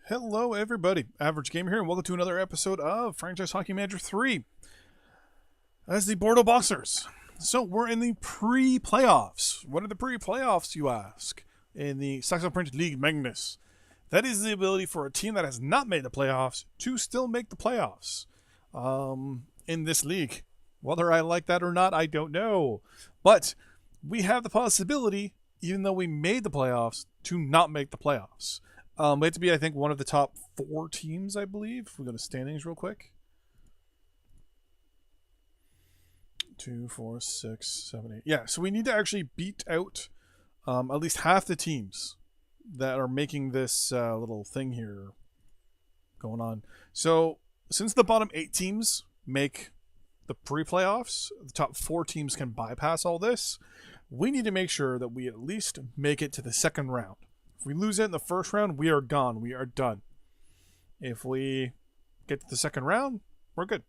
Hello, everybody. Average Gamer here, and welcome to another episode of Franchise Hockey Manager 3 as the Bordeaux Boxers. So, we're in the pre-playoffs. What are the pre-playoffs, you ask? In the Saxo French League Magnus. That is the ability for a team that has not made the playoffs to still make the playoffs in this league. Whether I like that or not, I don't know. But we have the possibility, even though we made the playoffs, to not make the playoffs. We have to be, I think, one of the top 4 teams, I believe. If we go to standings real quick. 2, 4, 6, 7, 8. Yeah, so we need to actually beat out at least half the teams that are making this little thing here going on. So, since the bottom 8 teams make the pre-playoffs, the top 4 teams can bypass all this. We need to make sure that we at least make it to the second round. If we lose it in the first round, we are gone. We are done. If we get to the second round, we're good.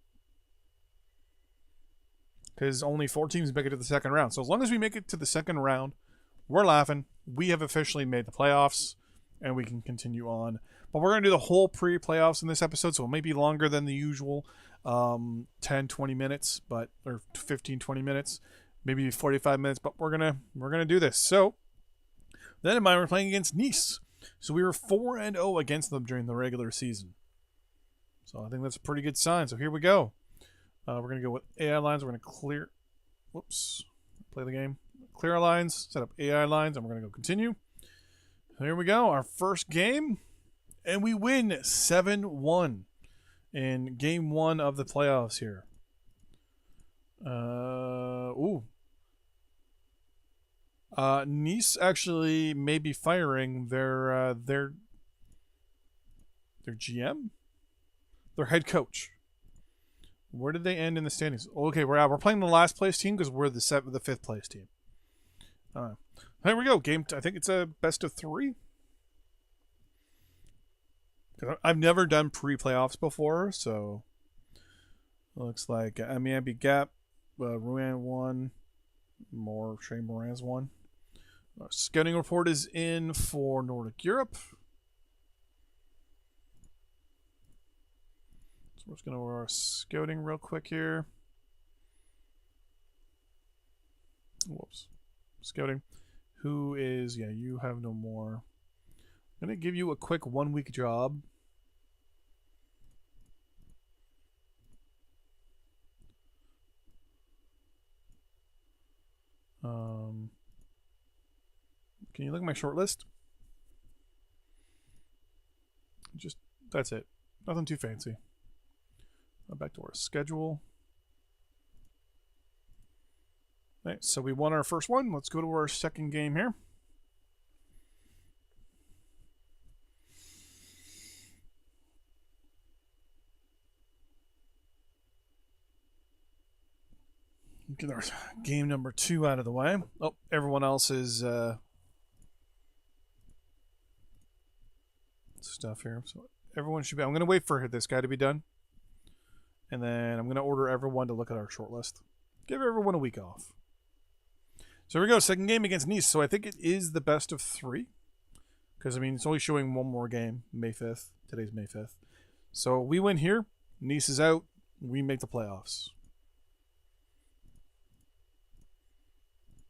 Because only 4 teams make it to the second round. So as long as we make it to the second round, we're laughing. We have officially made the playoffs, and we can continue on. But we're going to do the whole pre-playoffs in this episode, so it may be longer than the usual 10, 20 minutes, or 15, 20 minutes, maybe 45 minutes, but we're gonna do this. So then in mind, we're playing against Nice. So we were 4-0 against them during the regular season. So I think that's a pretty good sign. So here we go. We're going to go with AI lines. We're going to clear. Whoops. Play the game. Clear our lines. Set up AI lines. And we're going to go continue. So here we go. Our first game. And we win 7-1 in game 1 of the playoffs here. Nice actually may be firing their GM, their head coach. Where did they end in the standings? Okay, we're playing the last place team because we're the 5th place team. Here we go. I think it's a best of 3. I've never done pre-playoffs before, so looks like Amiens beat Gap, Rouen won, Shane Moran's won. Our scouting report is in for Nordic Europe. So we're just going to go our scouting real quick here. Whoops. Scouting. Who is, you have no more. I'm going to give you a quick 1-week job. Can you look at my short list? That's it. Nothing too fancy. Back to our schedule. All right, so we won our first one. Let's go to our second game here. Get our game number 2 out of the way. Oh, everyone else is stuff here. So everyone should be. I'm going to wait for this guy to be done, and then I'm going to order everyone to look at our short list. Give everyone a week off. So here we go. Second game against Nice. So I think it is the best of 3, because it's only showing one more game. May 5th. Today's May 5th. So we win here. Nice is out. We make the playoffs.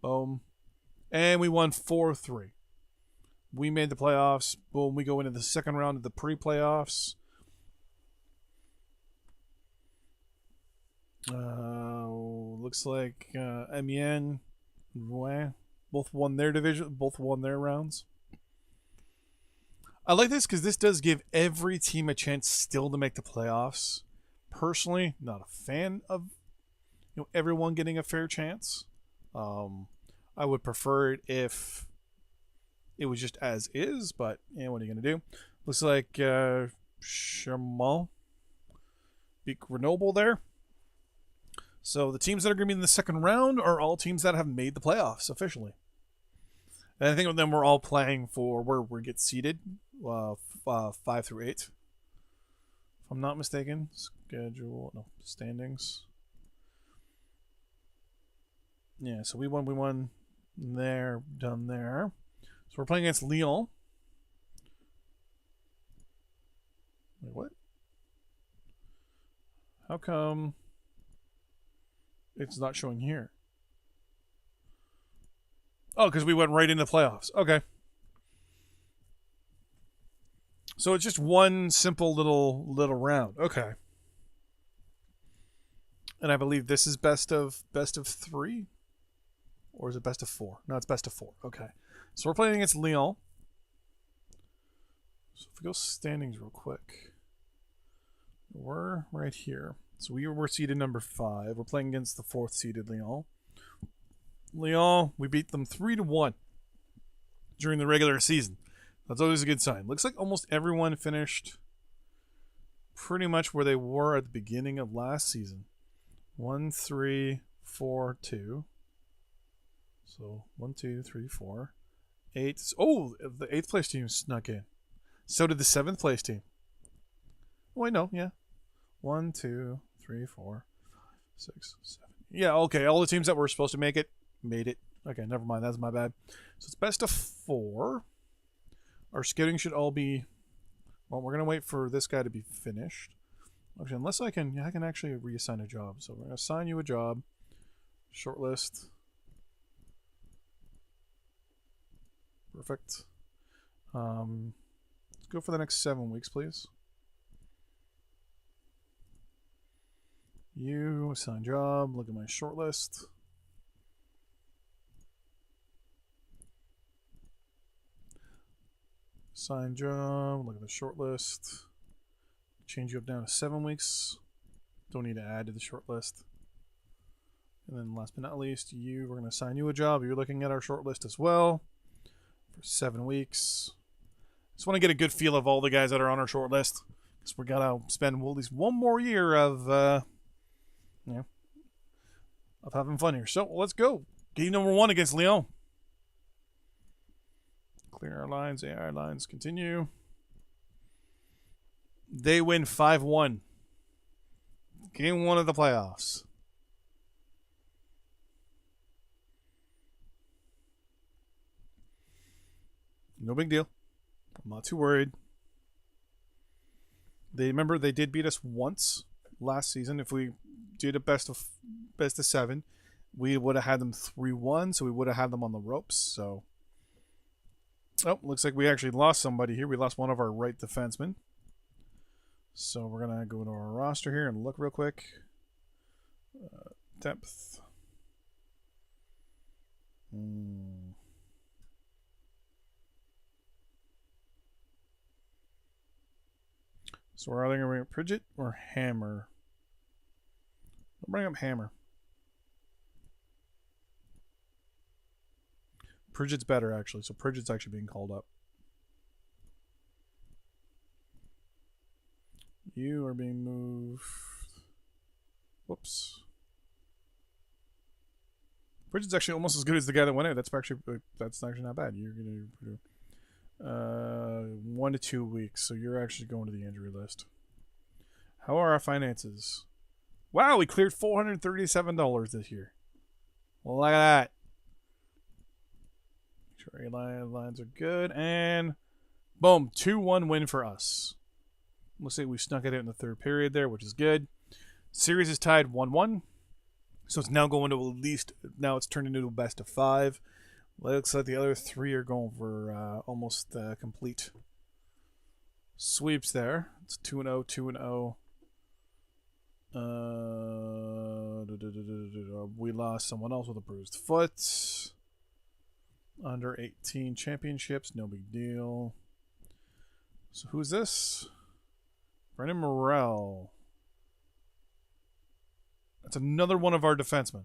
Boom. And we won 4-3. We made the playoffs. Boom. We go into the second round of the pre-playoffs. Looks like Amiens, Rouen, both won their division. Both won their rounds. I like this because this does give every team a chance still to make the playoffs. Personally, not a fan of everyone getting a fair chance. I would prefer it if it was just as is, but what are you going to do? Looks like Chaumont beat Grenoble there. So the teams that are going to be in the second round are all teams that have made the playoffs officially. And I think of them we're all playing for where we get seeded, 5 through 8. If I'm not mistaken, standings. Yeah, so we won there, done there. So we're playing against Lyon. Wait, what? How come it's not showing here? Oh, because we went right into playoffs. Okay. So it's just one simple little round. Okay. And I believe this is best of 3, or is it best of 4? No, it's best of 4. Okay. So we're playing against Lyon. So if we go standings real quick, we're right here. So we were seeded number 5. We're playing against the 4th seeded Lyon. Lyon, we beat them 3-1 during the regular season. That's always a good sign. Looks like almost everyone finished pretty much where they were at the beginning of last season. 1, 3, 4, 2. So 1, 2, 3, 4, 8. Oh, the 8th place team snuck in. So did the 7th place team. Oh, wait, no, yeah. 1, 2, 3, 4, 6, 7. Yeah, okay. All the teams that were supposed to make it made it. Okay, never mind. That's my bad. So it's best of 4. Our scouting should all be. Well, we're gonna wait for this guy to be finished. Actually, unless I can actually reassign a job. So we're gonna assign you a job. Shortlist. Perfect. Let's go for the next 7 weeks, please. You assign job. Look at my shortlist. Assign job. Look at the shortlist. Change you up down to 7 weeks. Don't need to add to the shortlist. And then last but not least, we're going to assign you a job. You're looking at our shortlist as well for 7 weeks. Just want to get a good feel of all the guys that are on our shortlist, because we got to spend at least one more year of, of having fun here. So let's go. Game number 1 against Lyon. Clear our lines. AI lines continue. They win 5-1. Game 1 of the playoffs. No big deal. I'm not too worried. Remember they did beat us once last season. If we did a best of 7, we would have had them 3-1, so we would have had them on the ropes. So, oh, looks like we actually lost somebody here. We lost one of our right defensemen. So we're gonna go to our roster here and look real quick. Depth. So are they going to bring up Pridgett or Hammer? I'll bring up Hammer. Pridgett's better, actually. So Pridgett's actually being called up. You are being moved. Whoops. Pridgett's actually almost as good as the guy that went out. That's actually not bad. You're going to 1 to 2 weeks, so you're actually going to the injury list. How are our finances? Wow, we cleared $437 this year. Well, look at that. Sure, lines are good, and boom, 2-1 win for us. Looks like we snuck it out in the 3rd period there, which is good. Series is tied 1-1, so it's now going to at least. Now it's turned into a best of 5. Looks like the other 3 are going for almost complete sweeps there. It's 2-0, 2-0. We lost someone else with a bruised foot. Under 18 championships, no big deal. So who's this? Brendan Morrell. That's another one of our defensemen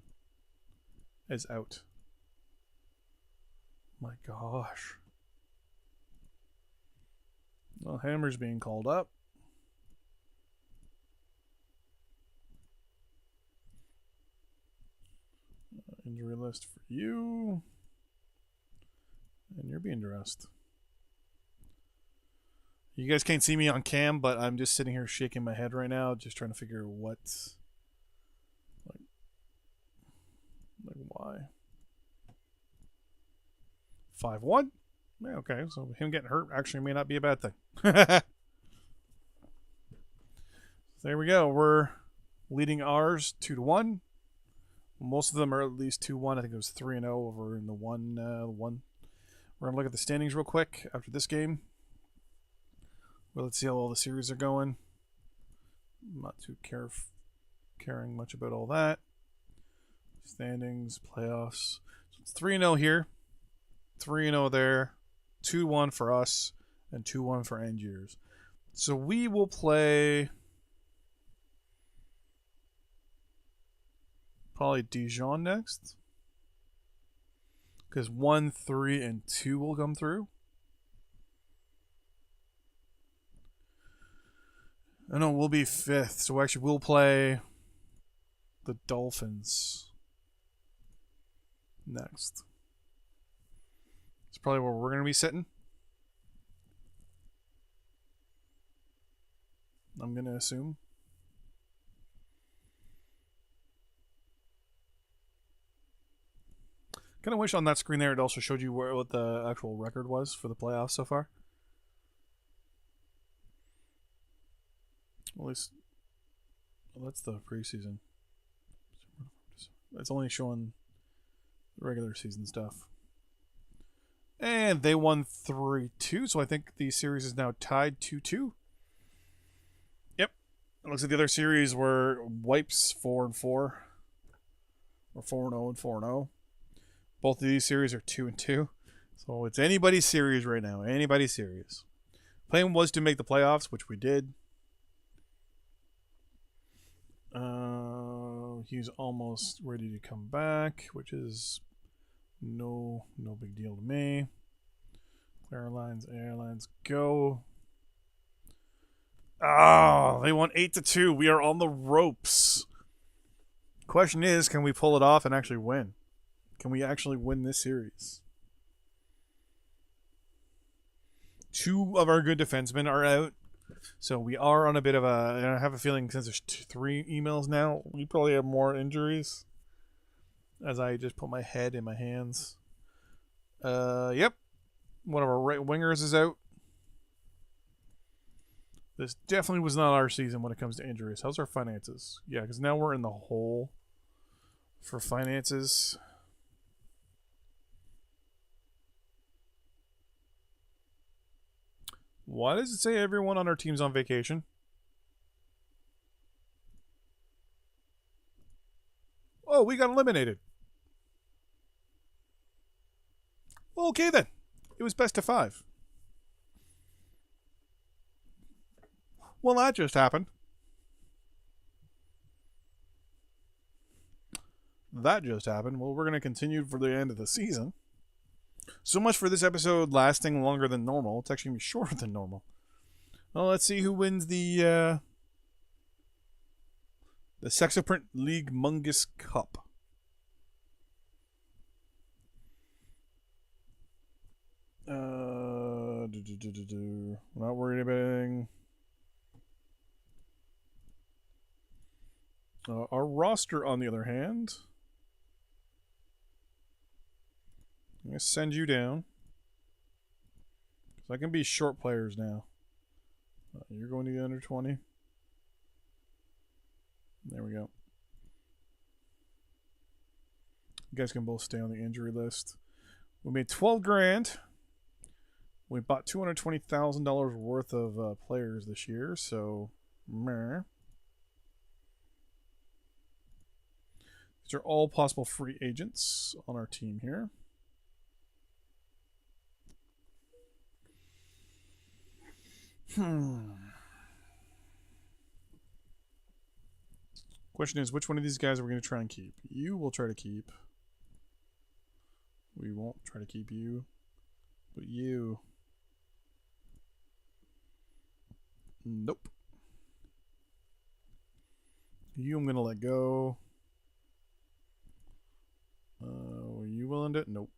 is out. My gosh. Well, Hammer's being called up. Injury list for you. And you're being dressed. You guys can't see me on cam, but I'm just sitting here shaking my head right now, just trying to figure what. Like why? 5-1? Yeah, okay, so him getting hurt actually may not be a bad thing. There we go. We're leading ours 2-1. Most of them are at least 2-1. I think it was 3-0 over in the one. We're gonna look at the standings real quick after this game. Well, let's see how all the series are going. I'm not too caring much about all that. Standings, playoffs. So it's 3-0 here, 3-0 there, 2-1 for us, and 2-1 for Angiers. So we will play probably Dijon next, because 1, 3, and 2 will come through. Oh no, we'll be 5th, so actually we'll play the Dolphins next. It's probably where we're going to be sitting. I'm going to assume. Kind of wish on that screen there it also showed you what the actual record was for the playoffs so far. At least, well, that's the preseason. It's only showing regular season stuff. And they won 3-2, so I think the series is now tied 2-2. Yep. It looks like the other series were wipes 4-4. Or 4-0 and 4-0. Both of these series are 2-2. So it's anybody's series right now. Anybody's series. Plan was to make the playoffs, which we did. He's almost ready to come back, which is no big deal to me. Airlines, go. Oh, they won 8-2. We are on the ropes. Question is, can we pull it off and actually win? Can we actually win this series? 2 of our good defensemen are out. So we are on a bit of a... And I have a feeling since there's 3 emails now, we probably have more injuries. As I just put my head in my hands. Yep. One of our right wingers is out. This definitely was not our season when it comes to injuries. How's our finances? Yeah, because now we're in the hole for finances. Why does it say everyone on our team's on vacation? Oh, we got eliminated. Okay then. It was best of 5. Well, that just happened. Well, we're going to continue for the end of the season. So much for this episode lasting longer than normal. It's actually going to be shorter than normal. Well, let's see who wins the Sexoprint League Mungus Cup. Not worried about anything. Our roster, on the other hand, I'm going to send you down. So I can be short players now. You're going to get under 20. There we go. You guys can both stay on the injury list. We made 12 grand. We bought $220,000 worth of players this year, so meh. These are all possible free agents on our team here. Question is, which one of these guys are we going to try and keep? You will try to keep. We won't try to keep you. But you. Nope. You I'm going to let go. Were you willing to? Nope.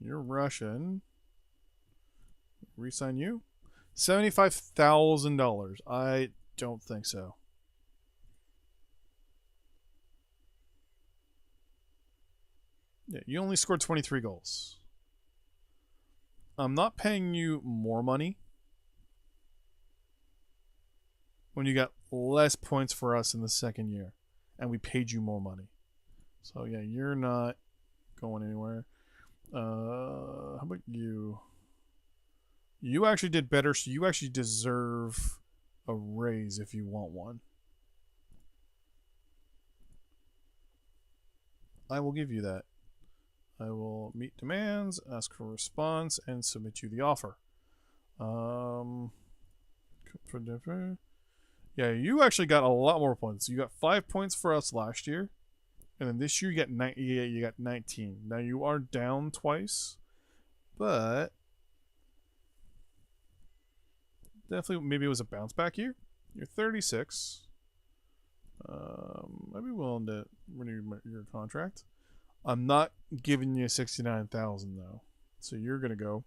You're Russian. Resign you? $75,000. I don't think so. Yeah, you only scored 23 goals. I'm not paying you more money when you got less points for us in the second year, and we paid you more money. So yeah, you're not going anywhere. How about you? You actually did better, so you actually deserve a raise if you want one. I will give you that. I will meet demands, ask for a response, and submit you the offer. Yeah, you actually got a lot more points. You got 5 points for us last year, and then this year you got 19. Now you are down twice, but definitely maybe it was a bounce back year. You're 36. I'd be willing to renew your contract. I'm not giving you 69,000 though, so you're gonna go.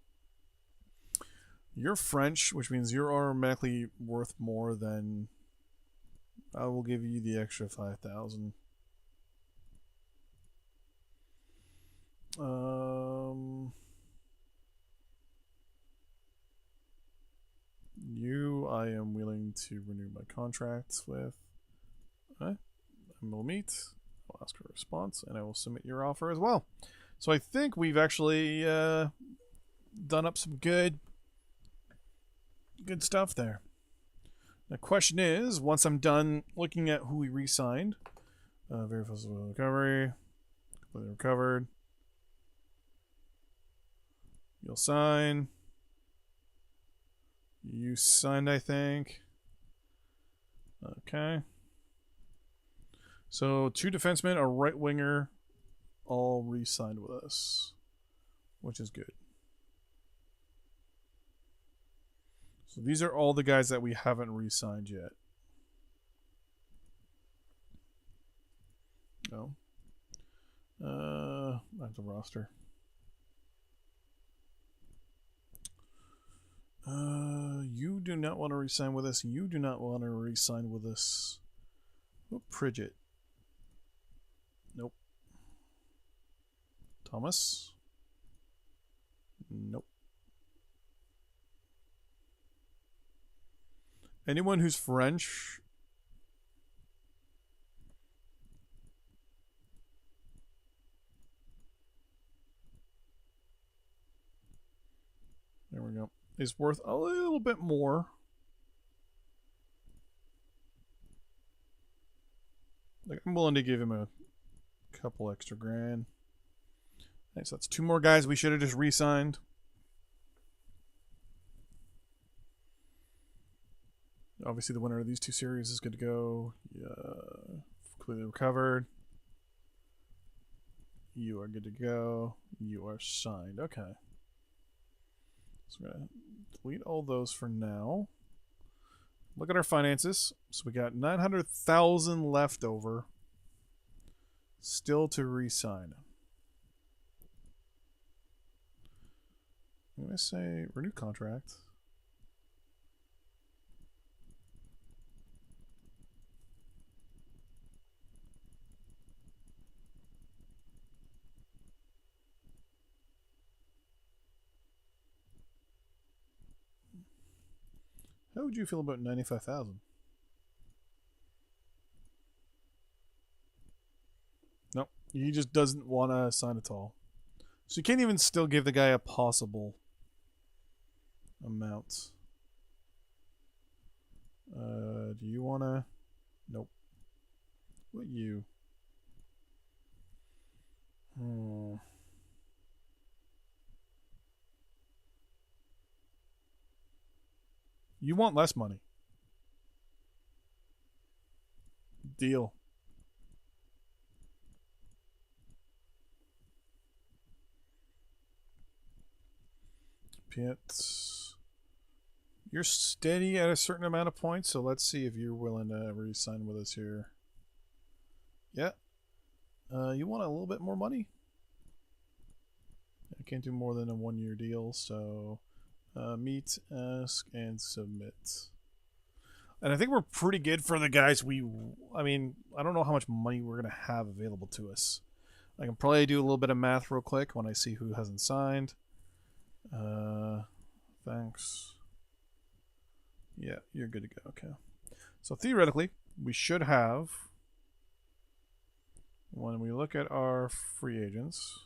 You're French, which means you're automatically worth more than. I will give you the extra 5,000. You, I am willing to renew my contract with. Okay. And we'll meet. I'll ask for a response, and I will submit your offer as well. So I think we've actually done up some good stuff there. The question is, once I'm done looking at who we re-signed, very flexible recovery, completely recovered. You'll sign. You signed, I think. Okay. So 2 defensemen, a right winger, all re-signed with us, which is good. So these are all the guys that we haven't re-signed yet. No. That's the roster. You do not want to re-sign with us. You do not want to re-sign with us. Oh, Pridgett. Nope. Thomas. Nope. Anyone who's French. There we go. Is worth a little bit more. Like, I'm willing to give him a couple extra grand. Nice. That's 2 more guys we should have just re-signed. Obviously, the winner of these 2 series is good to go. Yeah, completely recovered. You are good to go. You are signed. Okay. So we're going to delete all those for now. Look at our finances. So we got 900,000 left over. Still to re-sign. I'm going to say renew contract. How would you feel about 95,000? Nope. He just doesn't want to sign at all. So you can't even still give the guy a possible amount. Do you want to? Nope. What you? You want less money. Deal. Pits. You're steady at a certain amount of points, so let's see if you're willing to re-sign with us here. Yeah. You want a little bit more money? I can't do more than a 1-year deal, so meet, ask, and submit. And I think we're pretty good for the guys I mean, I don't know how much money we're going to have available to us. I can probably do a little bit of math real quick when I see who hasn't signed. Thanks. Yeah, you're good to go. Okay. So theoretically, we should have, when we look at our free agents,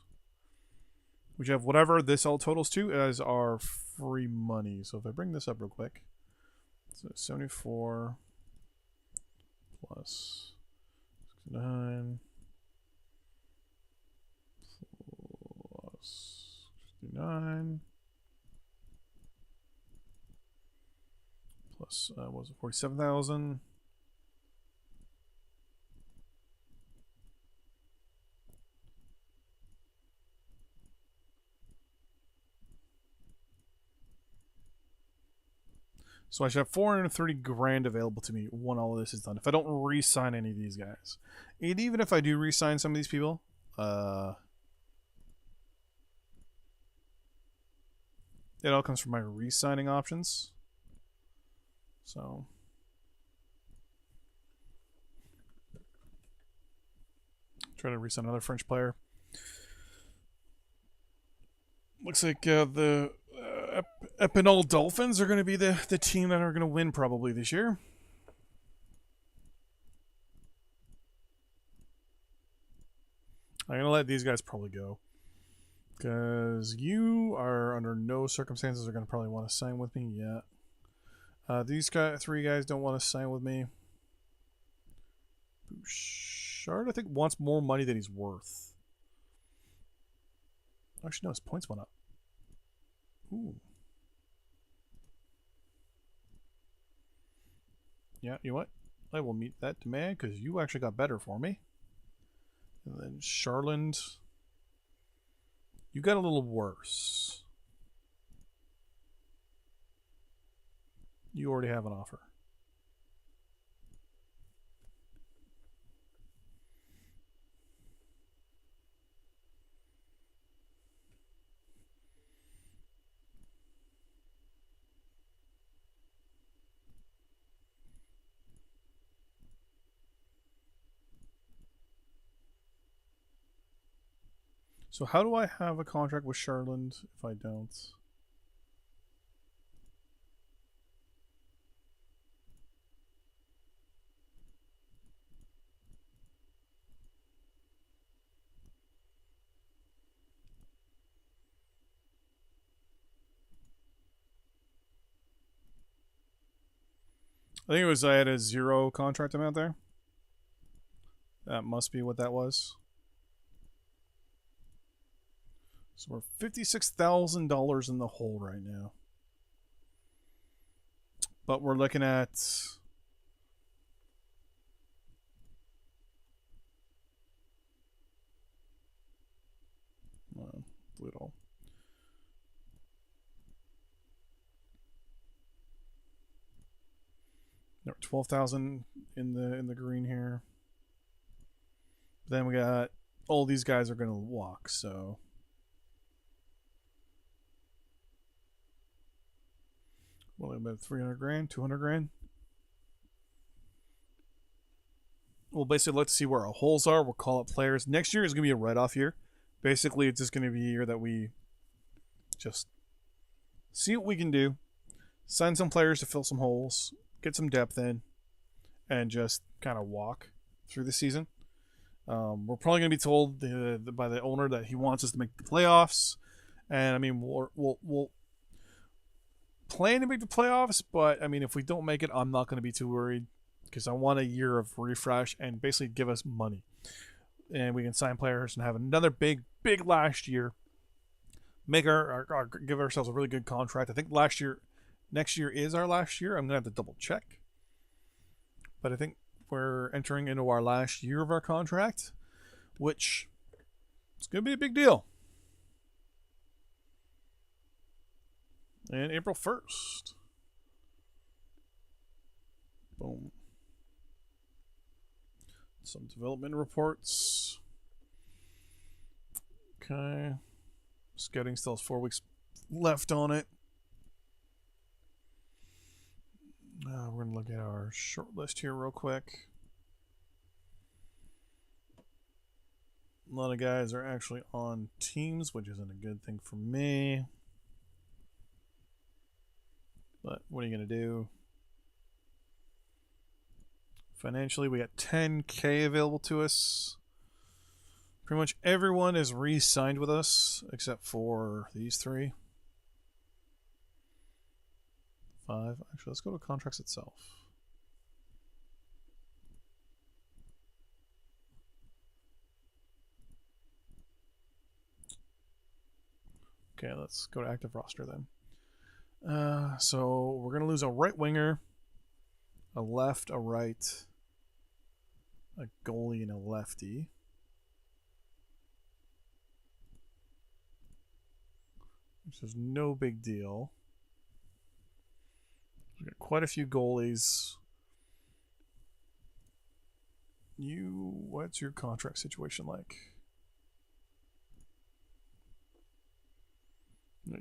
we should have whatever this all totals to as our free money. So if I bring this up real quick, so 74 plus 69 plus 69 plus what was it, 47,000. So I should have 430 grand available to me when all of this is done. If I don't re-sign any of these guys, and even if I do re-sign some of these people, it all comes from my re-signing options. So try to re-sign another French player. Looks like the Epinal Dolphins are going to be the team that are going to win probably this year. I'm going to let these guys probably go. Because you are under no circumstances are going to probably want to sign with me yet. These three guys don't want to sign with me. Bouchard, I think, wants more money than he's worth. Actually, no, his points went up. Ooh. Yeah, you know what? I will meet that demand because you actually got better for me. And then Charland, you got a little worse. You already have an offer. So how do I have a contract with Charland if I don't? I think it was I had a 0 contract amount there. That must be what that was. So we're $56,000 in the hole right now. But we're looking at blew it all. No, 12,000 in the green here. Then we got all these guys are going to walk, so well, about 300 grand, 200 grand. We'll basically look to see where our holes are. We'll call up players. Next year is going to be a write-off year. Basically, it's just going to be a year that we just see what we can do, sign some players to fill some holes, get some depth in, and just kind of walk through the season. We're probably going to be told by the owner that he wants us to make the playoffs, and I mean we'll plan to make the playoffs, but I mean if we don't make it, I'm not going to be too worried because I want a year of refresh and basically give us money, and we can sign players and have another big last year. Make give ourselves a really good contract. I think next year is our last year. I'm gonna have to double check, but I think we're entering into our last year of our contract, which is going to be a big deal. And April 1st. Boom. Some development reports. Okay. Scouting still has 4 weeks left on it. We're going to look at our short list here real quick. A lot of guys are actually on teams, which isn't a good thing for me. But what are you going to do? Financially, we got 10K available to us. Pretty much everyone is re-signed with us except for these 3. 5. Actually, let's go to contracts itself. Okay, let's go to active roster then. So we're going to lose a right winger, a left, a right, a goalie, and a lefty. Which is no big deal. We've got quite a few goalies. What's your contract situation like?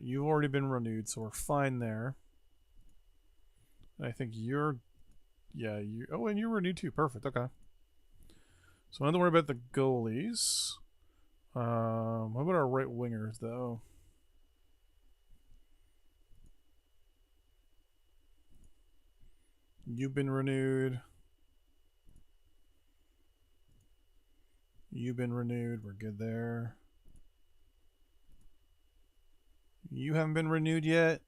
You've already been renewed, so we're fine there. And I think you're, oh, and you're renewed too. Perfect. Okay. So I don't worry about the goalies. How about our right wingers though? You've been renewed. You've been renewed. We're good there. You haven't been renewed yet.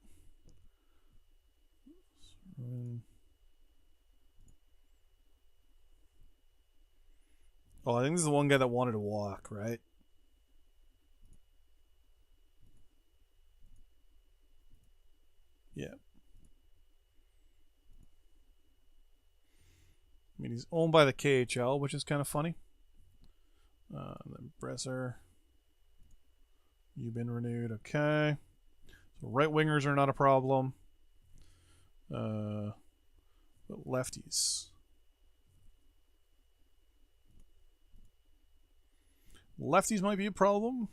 Oh, I think this is the one guy that wanted to walk, right? Yeah. I mean, he's owned by the KHL, which is kind of funny. Then Bresser. You've been renewed. Okay. So right wingers are not a problem. But lefties. Lefties might be a problem.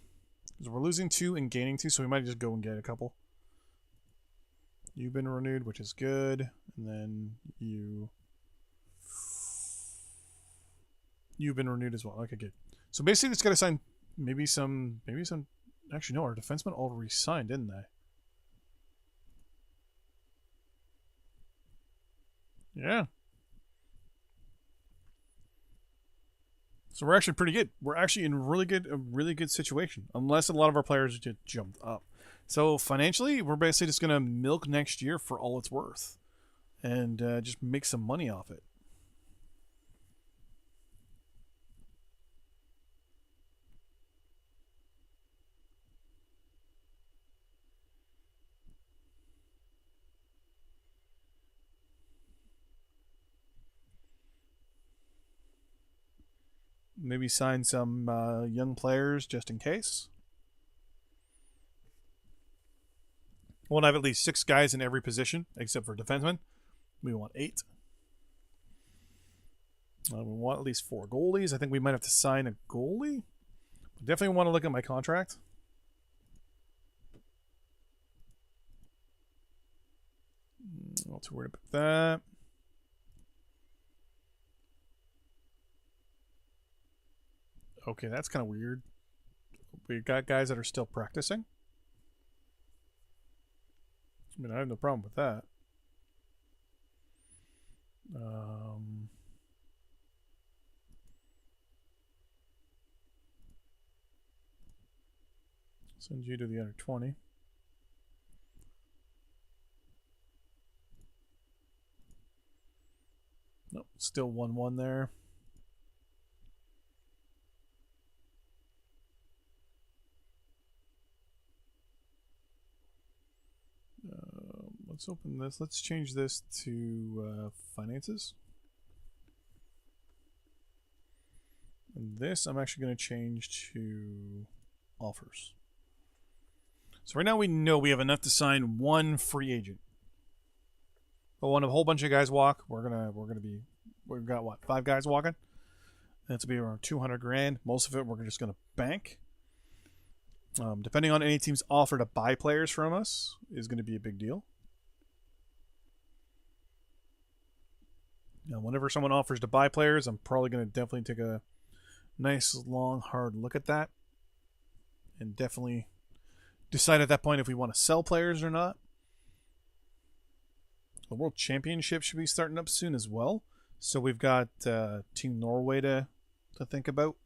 Because we're losing 2 and gaining 2, so we might just go and get a couple. You've been renewed, which is good. And then you've been renewed as well. Okay, good. So basically, it's got to sign maybe some. Actually, no, our defensemen all re-signed, didn't they? Yeah. So we're actually pretty good. We're actually in a really good situation. Unless a lot of our players just jumped up. So financially, we're basically just going to milk next year for all it's worth. And just make some money off it. Maybe sign some young players just in case. We'll have at least 6 guys in every position, except for defensemen. We want 8. We want at least 4 goalies. I think we might have to sign a goalie. Definitely want to look at my contract. Not too worried about that. Okay, that's kind of weird. We got guys that are still practicing. I mean, I have no problem with that. Send you to the under 20. Nope, still 1-1 there. Let's open this. Let's change this to finances. And this I'm actually going to change to offers. So right now we know we have enough to sign 1 free agent. But when a whole bunch of guys walk, we've got what, 5 guys walking? That's to be around 200 grand. Most of it we're just going to bank. Depending on any team's offer to buy players from us is going to be a big deal. Now, whenever someone offers to buy players, I'm probably going to definitely take a nice, long, hard look at that. And definitely decide at that point if we want to sell players or not. The World Championship should be starting up soon as well. So we've got Team Norway to think about.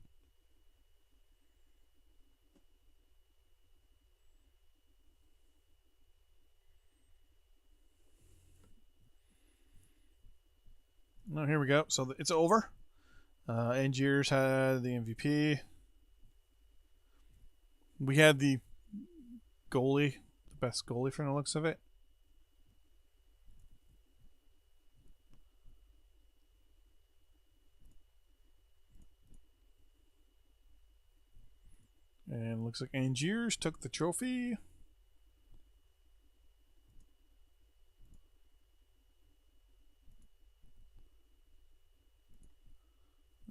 Oh, here we go. So it's over. Angiers had the MVP. We had the goalie, the best goalie from the looks of it. And looks like Angiers took the trophy.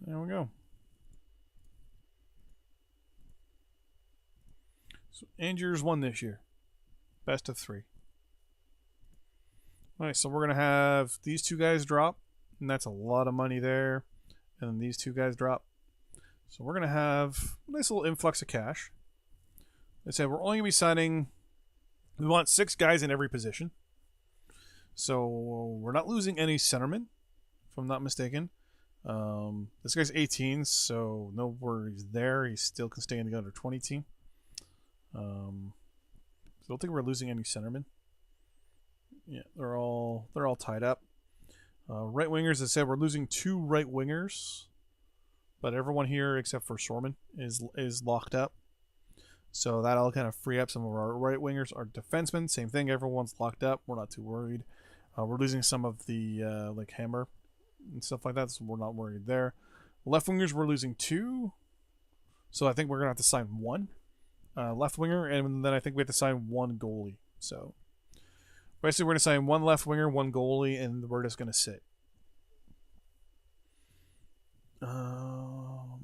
There we go. So Angiers won this year. Best of 3. Alright, so we're going to have these 2 guys drop. And that's a lot of money there. And then these 2 guys drop. So we're going to have a nice little influx of cash. They said we're only going to be signing... We want 6 guys in every position. So we're not losing any centermen, if I'm not mistaken. This guy's 18, so no worries there. He still can stay in the under 20 team. So I don't think we're losing any centermen. Yeah, they're all tied up. Right wingers, as I said, we're losing 2 right wingers, but everyone here except for Sorman is locked up. So that'll kind of free up some of our right wingers. Our defensemen, same thing. Everyone's locked up. We're not too worried. We're losing some of the like Hammer and stuff like that, so we're not worried there. Left wingers, we're losing 2. So I think we're going to have to sign 1 left winger, and then I think we have to sign 1 goalie. So basically we're going to sign 1 left winger, 1 goalie, and we're just going to sit. World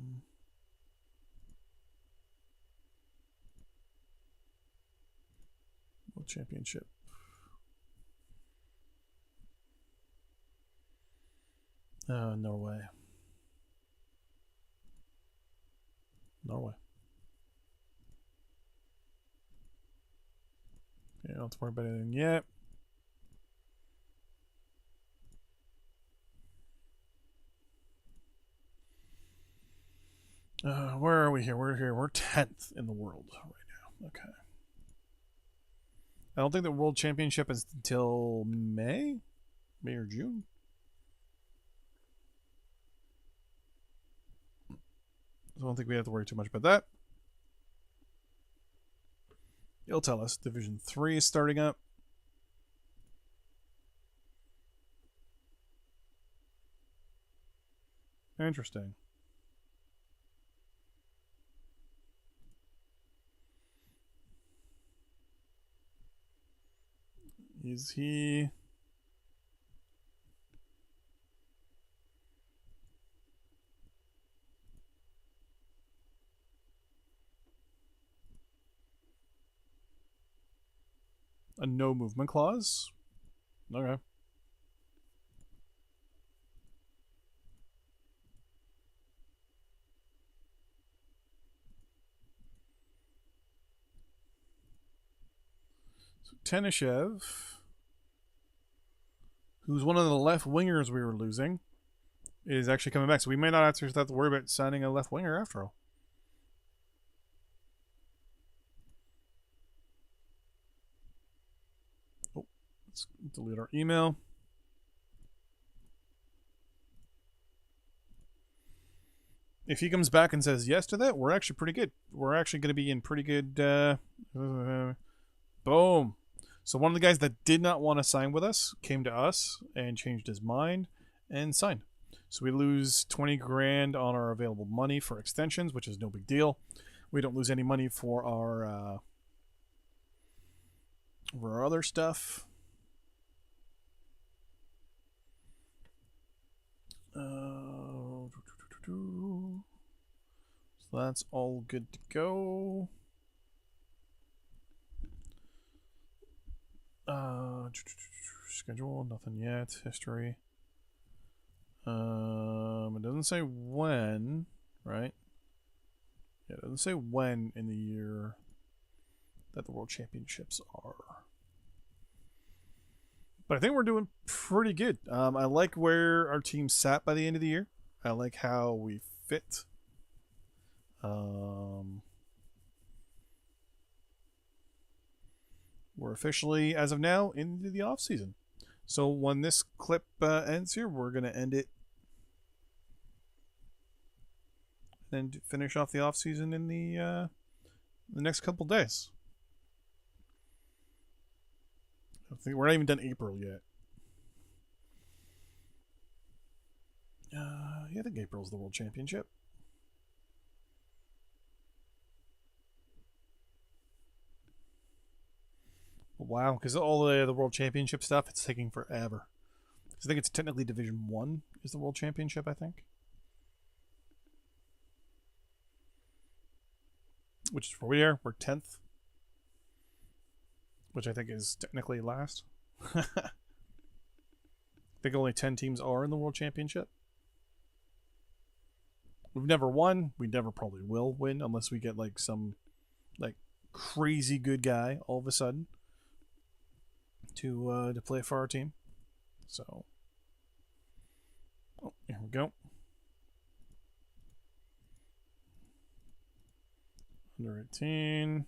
Championship. Norway. Okay, don't have to worry about anything yet. Where are we here? We're here. We're 10th in the world right now. Okay. I don't think the World Championship is until May or June. I don't think we have to worry too much about that. It'll tell us Division 3 is starting up. Interesting. Is he... a no movement clause? Okay. So Tenishev, who's one of the left wingers we were losing, is actually coming back. So we may not actually have to worry about signing a left winger after all. Oh, let's delete our email. If he comes back and says yes to that, we're actually pretty good. We're actually going to be in pretty good... boom. So one of the guys that did not want to sign with us came to us and changed his mind and signed. So we lose 20 grand on our available money for extensions, which is no big deal. We don't lose any money for our other stuff. So that's all good to go. Schedule, nothing yet. History. It doesn't say when, right? Yeah, it doesn't say when in the year that the World Championships are. But I think we're doing pretty good. I like where our team sat by the end of the year. I like how we fit. We're officially, as of now, into the off season. So when this clip ends here, we're going to end it and finish off the off season in the next couple days. I think we're not even done April yet. Yeah, I think April's the World Championship. Wow, because all the World Championship stuff, it's taking forever. I think it's technically Division 1 is the World Championship, I think. Which is where we are. We're 10th. Which I think is technically last. I think only 10 teams are in the World Championship. We've never won. We never probably will win unless we get like some like crazy good guy all of a sudden to play for our team. So, oh, here we go. Under 18.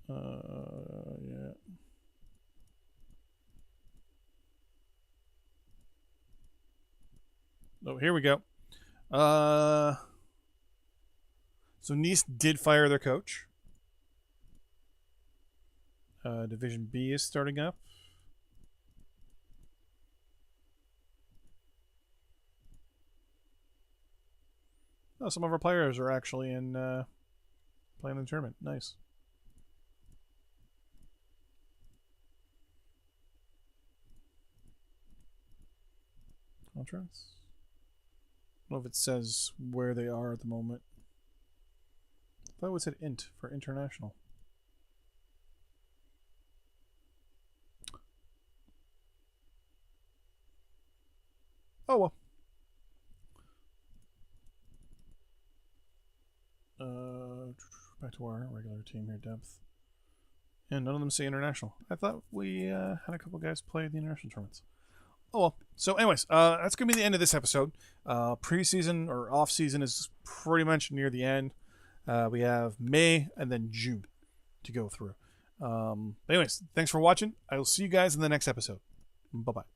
Yeah. Oh, here we go. So Nice did fire their coach. Division B is starting up. Oh, some of our players are actually in playing in the tournament. Nice. Contracts. I don't know if it says where they are at the moment. I thought it said int for international. Oh well. Back to our regular team here, depth. And none of them say international. I thought we had a couple guys play the international tournaments. Oh well. So anyways, that's going to be the end of this episode. Preseason or off-season is pretty much near the end. We have May and then June to go through. Anyways, thanks for watching. I will see you guys in the next episode. Bye-bye.